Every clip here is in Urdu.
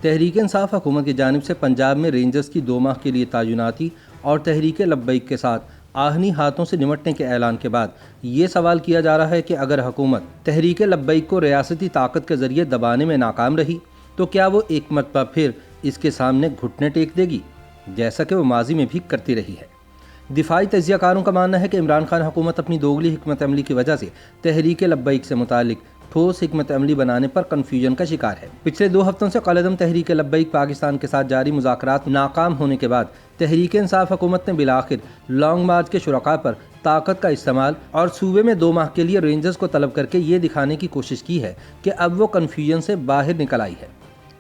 تحریک انصاف حکومت کی جانب سے پنجاب میں رینجرز کی 2 ماہ کے لیے تعیناتی اور تحریک لبیک کے ساتھ آہنی ہاتھوں سے نمٹنے کے اعلان کے بعد یہ سوال کیا جا رہا ہے کہ اگر حکومت تحریک لبیک کو ریاستی طاقت کے ذریعے دبانے میں ناکام رہی تو کیا وہ ایک مرتبہ پھر اس کے سامنے گھٹنے ٹیک دے گی، جیسا کہ وہ ماضی میں بھی کرتی رہی ہے۔ دفاعی تجزیہ کاروں کا ماننا ہے کہ عمران خان حکومت اپنی دوگلی حکمت عملی کی وجہ سے تحریک لبیک سے متعلق ٹھوس حکمت عملی بنانے پر کنفیوژن کا شکار ہے۔ پچھلے 2 ہفتوں سے قلعدم تحریک لبیک پاکستان کے ساتھ جاری مذاکرات ناکام ہونے کے بعد تحریک انصاف حکومت نے بالآخر لانگ مارچ کے شرکاء پر طاقت کا استعمال اور صوبے میں 2 ماہ کے لیے رینجرز کو طلب کر کے یہ دکھانے کی کوشش کی ہے کہ اب وہ کنفیوژن سے باہر نکل آئی ہے۔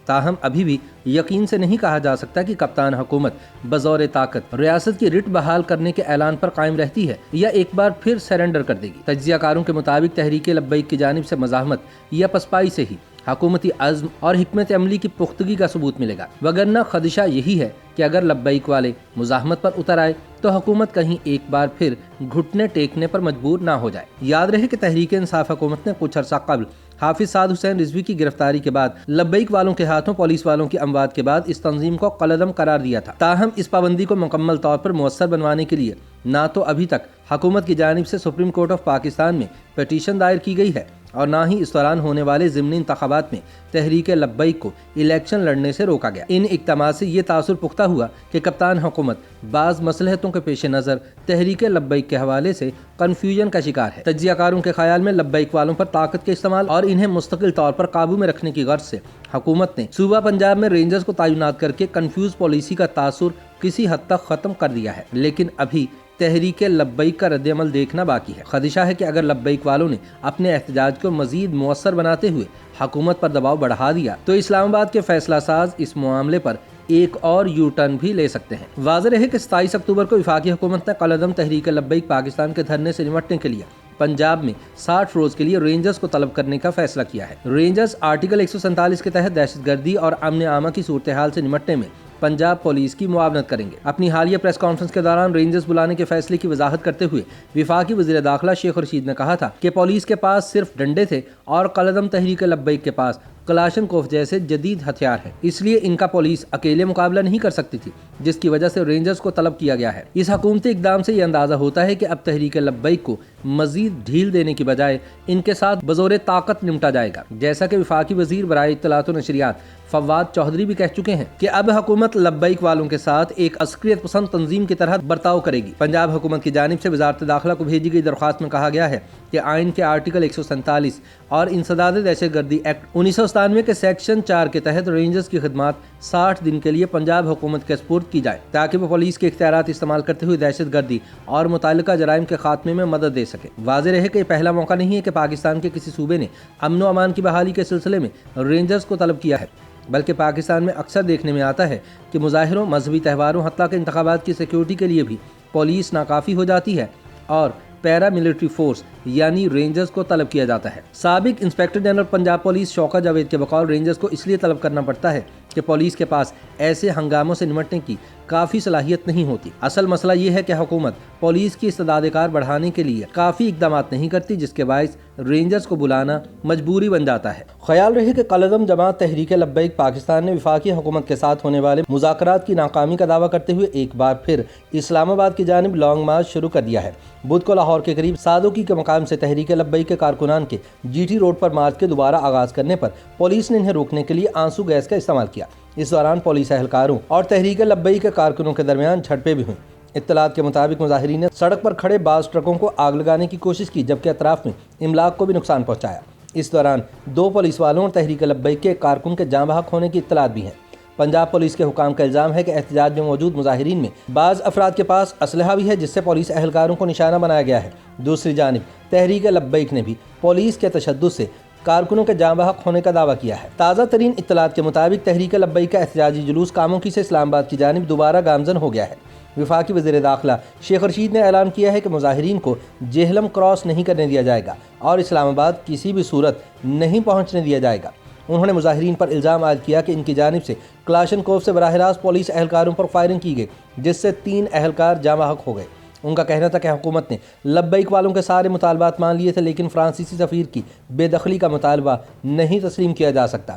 تاہم ابھی بھی یقین سے نہیں کہا جا سکتا کہ کپتان حکومت بزور طاقت ریاست کی رٹ بحال کرنے کے اعلان پر قائم رہتی ہے یا ایک بار پھر سرنڈر کر دے گی۔ تجزیہ کاروں کے مطابق تحریک لبیک کی جانب سے مزاحمت یا پسپائی سے ہی حکومتی عزم اور حکمت عملی کی پختگی کا ثبوت ملے گا، وگرنہ خدشہ یہی ہے کہ اگر لبیک والے مزاحمت پر اتر آئے تو حکومت کہیں ایک بار پھر گھٹنے ٹیکنے پر مجبور نہ ہو جائے۔ یاد رہے کہ تحریک انصاف حکومت نے کچھ عرصہ قبل حافظ سعد حسین رضوی کی گرفتاری کے بعد لبیک والوں کے ہاتھوں پولیس والوں کی اموات کے بعد اس تنظیم کو قلعدم قرار دیا تھا۔ تاہم اس پابندی کو مکمل طور پر مؤثر بنوانے کے لیے نہ تو ابھی تک حکومت کی جانب سے سپریم کورٹ آف پاکستان میں پٹیشن دائر کی گئی ہے اور نہ ہی اس دوران ہونے والے ضمنی انتخابات میں تحریک لبیک کو الیکشن لڑنے سے روکا گیا۔ ان اقدامات سے یہ تاثر پختہ ہوا کہ کپتان حکومت بعض مصلحتوں کے پیش نظر تحریک لبیک کے حوالے سے کنفیوژن کا شکار ہے۔ تجزیہ کاروں کے خیال میں لبیک والوں پر طاقت کے استعمال اور انہیں مستقل طور پر قابو میں رکھنے کی غرض سے حکومت نے صوبہ پنجاب میں رینجرز کو تعینات کر کے کنفیوز پالیسی کا تاثر کسی حد تک ختم کر دیا ہے، لیکن ابھی تحریک لبیک کا رد عمل دیکھنا باقی ہے۔ خدشہ ہے کہ اگر لبیک والوں نے اپنے احتجاج کو مزید مؤثر بناتے ہوئے حکومت پر دباؤ بڑھا دیا تو اسلام آباد کے فیصلہ ساز اس معاملے پر ایک اور یو ٹرن بھی لے سکتے ہیں۔ واضح رہے کہ 27 اکتوبر کو وفاقی حکومت نے قلعدم تحریک لبیک پاکستان کے دھرنے سے نمٹنے کے لیے پنجاب میں 60 روز کے لیے رینجرز کو طلب کرنے کا فیصلہ کیا ہے۔ رینجرز آرٹیکل 147 کے تحت دہشت گردی اور امن عامہ کی صورتحال سے نمٹنے میں پنجاب پولیس کی معاونت کریں گے۔ اپنی حالیہ پریس کانفرنس کے دوران رینجرز بلانے کے فیصلے کی وضاحت کرتے ہوئے وفاقی وزیر داخلہ شیخ رشید نے کہا تھا کہ پولیس کے پاس صرف ڈنڈے تھے اور قلعدم تحریک لبیک کے پاس کلاشن کوف جیسے جدید ہتھیار ہیں، اس لیے ان کا پولیس اکیلے مقابلہ نہیں کر سکتی تھی، جس کی وجہ سے رینجرز کو طلب کیا گیا ہے۔ اس حکومتی اقدام سے یہ اندازہ ہوتا ہے کہ اب تحریک لبیک کو مزید ڈھیل دینے کی بجائے ان کے ساتھ بزور طاقت نمٹا جائے گا، جیسا کہ وفاقی وزیر برائے اطلاعات و نشریات فواد چودھری بھی کہہ چکے ہیں کہ اب حکومت لبیک والوں کے ساتھ ایک عسکریت پسند تنظیم کی طرح برتاؤ کرے گی۔ پنجاب حکومت کی جانب سے وزارت داخلہ کو بھیجی گئی درخواست میں کہا گیا ہے کہ آئین کے آرٹیکل 147 اور انسداد دہشت گردی ایکٹ 1997 کے سیکشن 4 کے تحت رینجرز کی خدمات 60 دن کے لیے پنجاب حکومت کے سپرد کی جائے تاکہ وہ پولیس کے اختیارات استعمال کرتے ہوئے دہشت گردی اور متعلقہ جرائم کے خاتمے میں مدد دے سکے۔ واضح رہے کہ یہ پہلا موقع نہیں ہے کہ پاکستان کے کسی صوبے نے امن و امان کی بحالی کے سلسلے میں رینجرز کو طلب کیا ہے، بلکہ پاکستان میں اکثر دیکھنے میں آتا ہے کہ مظاہروں، مذہبی تہواروں، حتیٰ کہ انتخابات کی سیکیورٹی کے لیے بھی پولیس ناکافی ہو جاتی ہے اور پیرا ملٹری فورس یعنی رینجرز کو طلب کیا جاتا ہے۔ سابق انسپکٹر جنرل پنجاب پولیس شوکت جاوید کے بقول رینجرز کو اس لیے طلب کرنا پڑتا ہے کہ پولیس کے پاس ایسے ہنگاموں سے نمٹنے کی کافی صلاحیت نہیں ہوتی۔ اصل مسئلہ یہ ہے کہ حکومت پولیس کی استعداد کار بڑھانے کے لیے کافی اقدامات نہیں کرتی، جس کے باعث رینجرز کو بلانا مجبوری بن جاتا ہے۔ خیال رہے کہ قلعدم جماعت تحریک لبیک پاکستان نے وفاقی حکومت کے ساتھ ہونے والے مذاکرات کی ناکامی کا دعویٰ کرتے ہوئے ایک بار پھر اسلام آباد کی جانب لانگ مارچ شروع کر دیا ہے۔ بدھ کو لاہور کے قریب سادوکی کے مقام سے تحریک لبیک کے کارکنان کے جی ٹی روڈ پر مارچ کے دوبارہ آغاز کرنے پر پولیس نے انہیں روکنے کے لیے آنسو گیس کا استعمال کیا۔ اس دوران پولیس اہلکاروں اور تحریک لبیک کے کارکنوں کے درمیان جھڑپیں بھی ہوئیں۔ اطلاعات کے مطابق مظاہرین نے سڑک پر کھڑے بعض ٹرکوں کو آگ لگانے کی کوشش کی، جبکہ اطراف میں املاک کو بھی نقصان پہنچایا۔ اس دوران 2 پولیس والوں اور تحریک لبیک کے کارکن کے جاں بحق ہونے کی اطلاعات بھی ہیں۔ پنجاب پولیس کے حکام کا الزام ہے کہ احتجاج میں موجود مظاہرین میں بعض افراد کے پاس اسلحہ بھی ہے، جس سے پولیس اہلکاروں کو نشانہ بنایا گیا ہے۔ دوسری جانب تحریک لبیک نے بھی پولیس کے تشدد سے کارکنوں کے جاں بحق ہونے کا دعویٰ کیا ہے۔ تازہ ترین اطلاعات کے مطابق تحریک لبیک کا احتجاجی جلوس کاموکی سے اسلام آباد کی جانب دوبارہ گامزن ہو گیا ہے۔ وفاقی وزیر داخلہ شیخ رشید نے اعلان کیا ہے کہ مظاہرین کو جہلم کراس نہیں کرنے دیا جائے گا اور اسلام آباد کسی بھی صورت نہیں پہنچنے دیا جائے گا۔ انہوں نے مظاہرین پر الزام عائد کیا کہ ان کی جانب سے کلاشن کوف سے براہ راست پولیس اہلکاروں پر فائرنگ کی گئی، جس سے 3 اہلکار جاں بحق ہو گئے۔ ان کا کہنا تھا کہ حکومت نے لبیک والوں کے سارے مطالبات مان لیے تھے، لیکن فرانسیسی سفیر کی بے دخلی کا مطالبہ نہیں تسلیم کیا جا سکتا۔